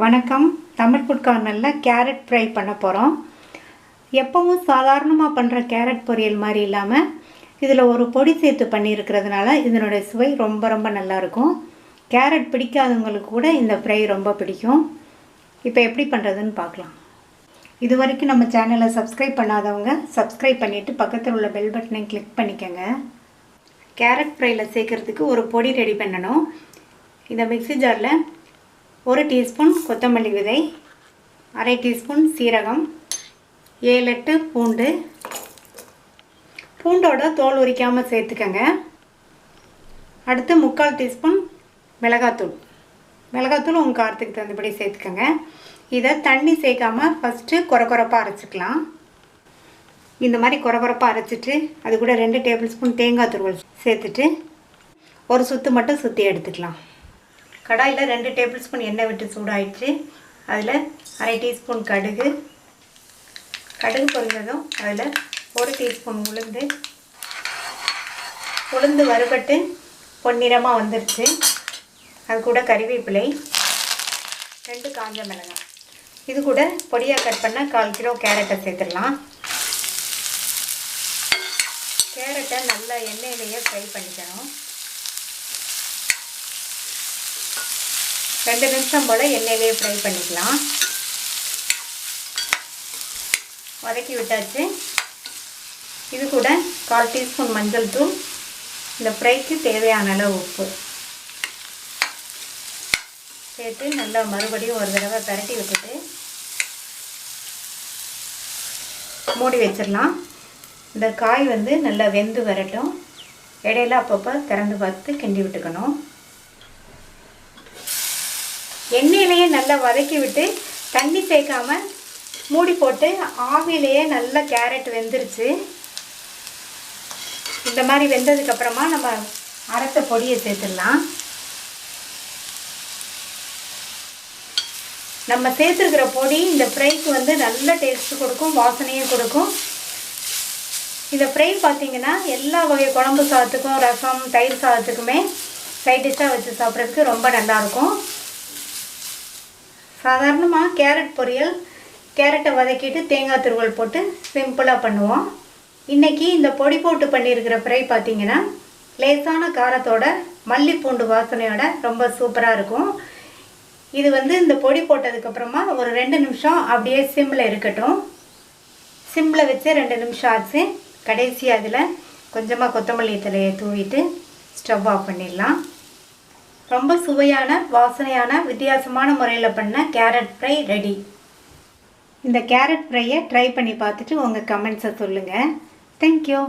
வணக்கம். தமிழ் ஃபுட் கார்னரில் carrot fry பண்ண போகிறோம். எப்பவும் சாதாரணமாக பண்ணுற கேரட் பொரியல் மாதிரி இல்லாமல் இதில் ஒரு பொடி சேர்த்து பண்ணியிருக்கிறதுனால இதனுடைய சுவை ரொம்ப ரொம்ப நல்லாயிருக்கும். கேரட் பிடிக்காதவங்களுக்கு கூட இந்த ஃப்ரை ரொம்ப பிடிக்கும். இப்போ எப்படி பண்ணுறதுன்னு பார்க்கலாம். இது வரைக்கும் நம்ம சேனலை சப்ஸ்கிரைப் பண்ணாதவங்க சப்ஸ்கிரைப் பண்ணிவிட்டு பக்கத்தில் உள்ள பெல் பட்டனை கிளிக் பண்ணிக்கோங்க. கேரட் ஃப்ரையில் சேர்க்குறதுக்கு ஒரு பொடி ரெடி பண்ணணும். இந்த மிக்ஸி ஜாரில் 1 டீஸ்பூன் கொத்தமல்லி விதை, அரை டீஸ்பூன் சீரகம், 7-8 பூண்டு, பூண்டோட தோல் உரிக்காமல் சேர்த்துக்கங்க. அடுத்து 3/4 டீஸ்பூன் மிளகாத்தூள் உங்கள் காரத்துக்கு தகுந்தபடி சேர்த்துக்கங்க. இதை தண்ணி சேர்க்காமல் ஃபஸ்ட்டு கொரப்பாக அரைச்சிக்கலாம். இந்த மாதிரி கொரப்பாக அரைச்சிட்டு அது கூட 2 டேபிள் ஸ்பூன் தேங்காய் துருவல் சேர்த்துட்டு ஒரு சுற்று மட்டும் சுற்றி எடுத்துக்கலாம். கடாயில் 2 டேபிள் ஸ்பூன் எண்ணெய் விட்டு சூடாயிடுச்சு. அதில் அரை டீஸ்பூன் கடுகு பொரிஞ்சதும் அதில் 1 டீஸ்பூன் உளுந்து வறுபட்டு பொன்னிறமாக வந்துருச்சு. அது கூட கறிவேப்பிலை, 2 காஞ்ச மிளகாய், இது கூட பொடியாக கட் பண்ண 1/4 கிலோ கேரட்டை சேர்த்துடலாம். கேரட்டை நல்லா எண்ணெயிலேயே ஃப்ரை பண்ணிக்கணும். 2 நிமிஷம் போல் எண்ணெயிலேயே ஃப்ரை பண்ணிக்கலாம். வதக்கி விட்டாச்சு. இது கூட 1/4 டீஸ்பூன் மஞ்சள் தூள், இந்த ஃப்ரைக்கு தேவையான அளவு உப்பு சேர்த்து நல்லா மறுபடியும் ஒரு தடவை பரட்டி விட்டுட்டு மூடி வச்சிடலாம். இந்த காய் நல்லா வெந்து வரட்டும். இடையில அப்பப்போ திறந்து பார்த்து கிண்டி விட்டுக்கணும். எண்ணெயிலேயே நல்லா வதக்கி விட்டு தண்ணி சேர்க்காம மூடி போட்டு ஆவிலேயே நல்லா கேரட் வெந்துருச்சு. இந்த மாதிரி வெந்ததுக்கப்புறமா நம்ம அரைத்த பொடியை சேர்த்துடலாம். நம்ம சேர்த்துருக்கிற பொடி இந்த ஃப்ரைக்கு நல்ல டேஸ்ட்டு கொடுக்கும், வாசனையும் கொடுக்கும். இந்த ஃப்ரை பார்த்திங்கன்னா எல்லா வகை குழம்பு சாதத்துக்கும், ரசம், தயிர் சாதத்துக்குமே சைட் டிஷ்ஷாக வச்சு சாப்பிட்றதுக்கு ரொம்ப நல்லாயிருக்கும். சாதாரணமாக கேரட் பொரியல், கேரட்டை வதக்கிட்டு தேங்காய் துருவல் போட்டு சிம்பிளாக பண்ணுவோம். இன்றைக்கி இந்த பொடி போட்டு பண்ணியிருக்கிற ஃப்ரை பார்த்திங்கன்னா லேசான காரத்தோட மல்லிப்பூண்டு வாசனையோட ரொம்ப சூப்பராக இருக்கும். இது இந்த பொடி போட்டதுக்கப்புறமா ஒரு 2 நிமிஷம் அப்படியே சிம்மில் இருக்கட்டும். சிம்மில் வச்சு 2 நிமிஷம் ஆச்சு. கடைசியாக அதில் கொஞ்சமாக கொத்தமல்லி தழையை தூவிட்டு ஸ்டவ் ஆஃப் பண்ணிடலாம். ரொம்ப சுவையான, வாசனையான, வித்தியாசமான முறையில் பண்ண கேரட் ஃப்ரை ரெடி. இந்த கேரட் ஃப்ரையை ட்ரை பண்ணி பார்த்துட்டு உங்கள் கமெண்ட்ஸை சொல்லுங்கள். தேங்க்யூ.